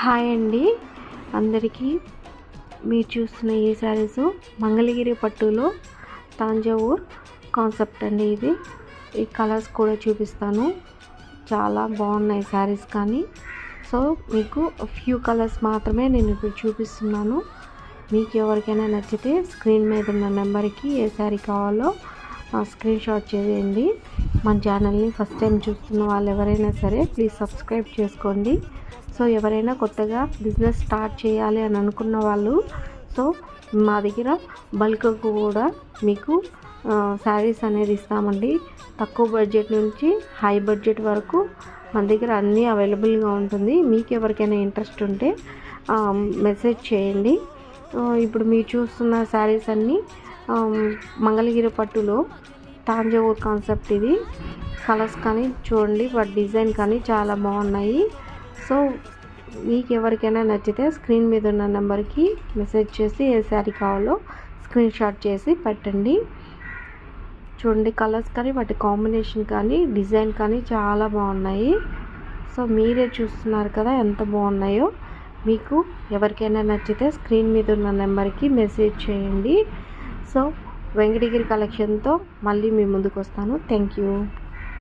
Hi అండి అందరికీ. మీరు చూస్తున్న ఈ శారీస్ మంగళగిరి పట్టులో తాంజావూర్ కాన్సెప్ట్ అండి. ఈ కలర్స్ కూడా చూపిస్తాను. చాలా బాగున్నాయి శారీస్. కానీ మీకు ఫ్యూ కలర్స్ మాత్రమే నేను ఇప్పుడు చూపిస్తున్నాను. మీకు ఎవరికైనా నచ్చితే స్క్రీన్ మీద ఉన్న నెంబర్కి ఏ శారీ కావాలో స్క్రీన్ షాట్ చేయండి. మన ఛానల్ని ఫస్ట్ టైం చూస్తున్న వాళ్ళు ఎవరైనా సరే ప్లీజ్ సబ్స్క్రైబ్ చేసుకోండి. ఎవరైనా కొత్తగా బిజినెస్ స్టార్ట్ చేయాలి అని అనుకున్న వాళ్ళు మా దగ్గర బల్క్ కూడా మీకు శారీస్ అనేది ఇస్తామండి. తక్కువ బడ్జెట్ నుంచి హై బడ్జెట్ వరకు మన దగ్గర అన్నీ అవైలబుల్గా ఉంటుంది. మీకు ఎవరికైనా ఇంట్రెస్ట్ ఉంటే మెసేజ్ చేయండి. ఇప్పుడు మీరు చూస్తున్న శారీస్ అన్నీ మంగళగిరి పట్టులో తాంజావూర్ కాన్సెప్ట్. ఇది కలర్స్ కానీ చూడండి, వాటి డిజైన్ కానీ చాలా బాగున్నాయి. మీకు ఎవరికైనా నచ్చితే స్క్రీన్ మీద ఉన్న నెంబర్కి మెసేజ్ చేసి ఏ శారీ కావాలో స్క్రీన్ షాట్ చేసి పెట్టండి. చూడండి, కలర్స్ కానీ వాటి కాంబినేషన్ కానీ డిజైన్ కానీ చాలా బాగున్నాయి. మీరే చూస్తున్నారు కదా ఎంత బాగున్నాయో. మీకు ఎవరికైనా నచ్చితే స్క్రీన్ మీద ఉన్న నెంబర్కి మెసేజ్ చేయండి. వెంకటగిరి కలెక్షన్తో మళ్ళీ మీ ముందుకు వస్తాను. Thank you.